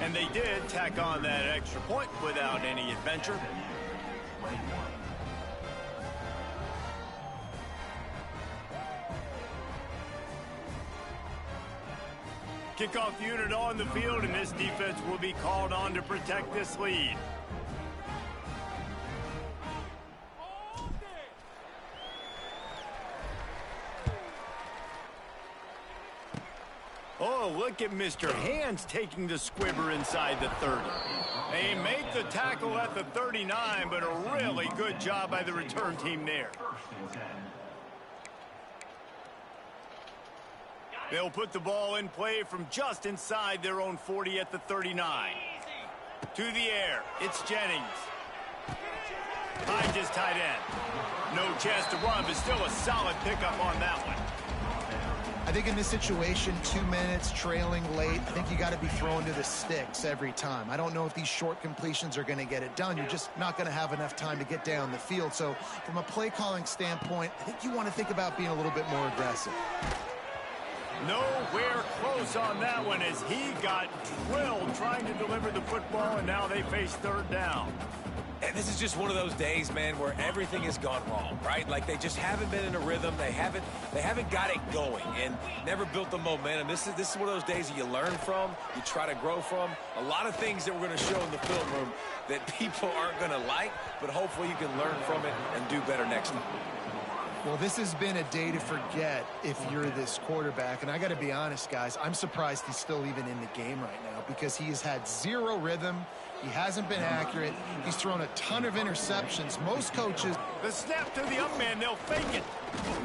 And they did tack on that extra point without any adventure. Kickoff unit on the field, and this defense will be called on to protect this lead. Oh, look at Mr. Hands taking the squibber inside the 30. They make the tackle at the 39, but a really good job by the return team there. They'll put the ball in play from just inside their own 40 at the 39. To the air, it's Jennings. Finds his tight end. No chance to run, but still a solid pickup on that one. I think in this situation, 2 minutes, trailing late, I think you got to be throwing to the sticks every time. I don't know if these short completions are going to get it done. You're just not going to have enough time to get down the field. So from a play calling standpoint, I think you want to think about being a little bit more aggressive. Nowhere close on that one as he got drilled trying to deliver the football, and now they face third down. And this is just one of those days, man, where everything has gone wrong, right? Like they just haven't been in a rhythm. They haven't got it going and never built the momentum. This is one of those days that you learn from, you try to grow from. A lot of things that we're going to show in the film room that people aren't going to like, but hopefully you can learn from it and do better next time. Well, this has been a day to forget if you're this quarterback. And I got to be honest, guys, I'm surprised he's still even in the game right now because he has had zero rhythm. He hasn't been accurate. He's thrown a ton of interceptions. Most coaches... The snap to the up man, they'll fake it.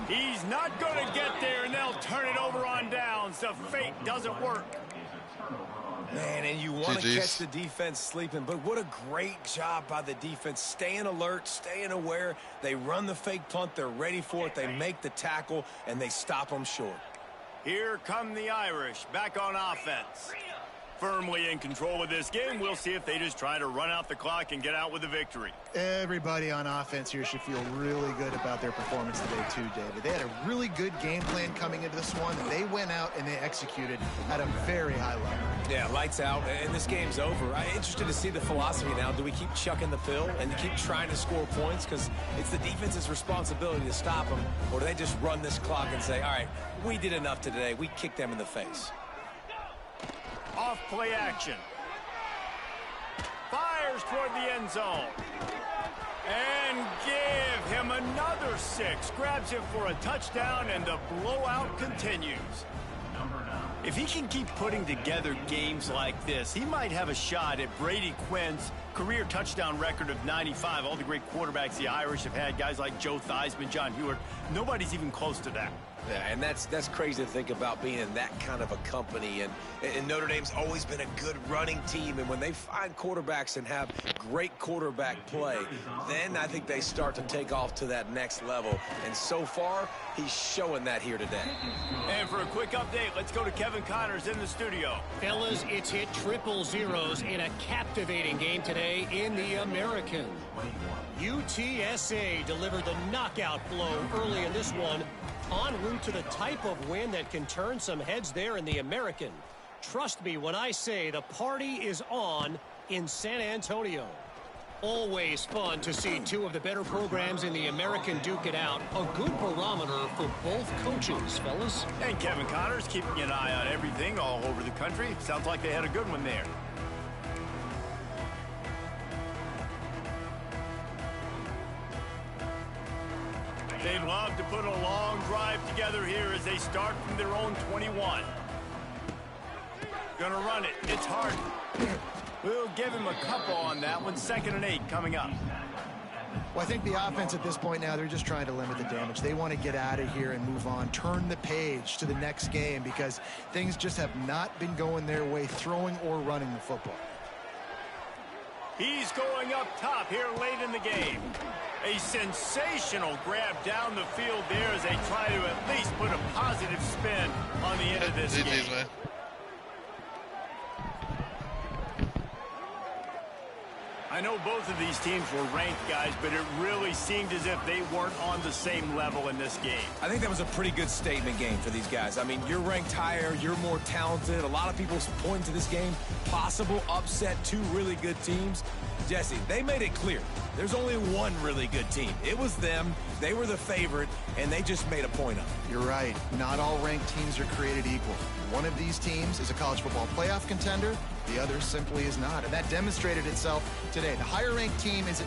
He's not going to get there, and they'll turn it over on downs. The fake doesn't work. Man, and you want to catch the defense sleeping, but what a great job by the defense. Staying alert, staying aware. They run the fake punt. They're ready for it. They make the tackle, and they stop them short. Here come the Irish back on offense. Firmly in control of this game. We'll see if they just try to run out the clock and get out with a victory. Everybody on offense here should feel really good about their performance today too, David. They had a really good game plan coming into this one. They went out and they executed at a very high level. Yeah, lights out, and this game's over. I'm interested to see the philosophy now. Do we keep chucking the pill and keep trying to score points because it's the defense's responsibility to stop them, or do they just run this clock and say, all right, we did enough today. We kicked them in the face. Off play action. Fire! fires toward the end zone. And give him another 6. Grabs him for a touchdown, and the blowout continues. If he can keep putting together games like this, he might have a shot at Brady Quinn's career touchdown record of 95. All the great quarterbacks the Irish have had, guys like Joe Theismann, John Hewart, nobody's even close to that. Yeah, and that's crazy to think about being in that kind of a company. And Notre Dame's always been a good running team. And when they find quarterbacks and have great quarterback play, then I think they start to take off to that next level. And so far, he's showing that here today. And for a quick update, let's go to Kevin Connors in the studio. Fellas, it's hit triple zeros in a captivating game today in the American. UTSA delivered the knockout blow early in this one, en route to the type of win that can turn some heads there in the American. Trust me when I say the party is on in San Antonio. Always fun to see two of the better programs in the American duke it out. A good barometer for both coaches, fellas. And Kevin Connors keeping an eye on everything all over the country. Sounds like they had a good one there. They'd love to put a long drive together here as they start from their own 21. Gonna run it. It's hard. We'll give him a couple on that one. 2nd and 8 coming up. Well, I think the offense at this point now, they're just trying to limit the damage. They want to get out of here and move on, turn the page to the next game because things just have not been going their way, throwing or running the football. He's going up top here late in the game. A sensational grab down the field there as they try to at least put a positive spin on the end of this game. Man. I know both of these teams were ranked, guys, but it really seemed as if they weren't on the same level in this game. I think that was a pretty good statement game for these guys. I mean, you're ranked higher, you're more talented. A lot of people point to this game, possible upset, 2 really good teams. Jesse, they made it clear. There's only one really good team. It was them. They were the favorite, and they just made a point of it. You're right. Not all ranked teams are created equal. One of these teams is a college football playoff contender. The other simply is not. And that demonstrated itself today. The higher ranked team is at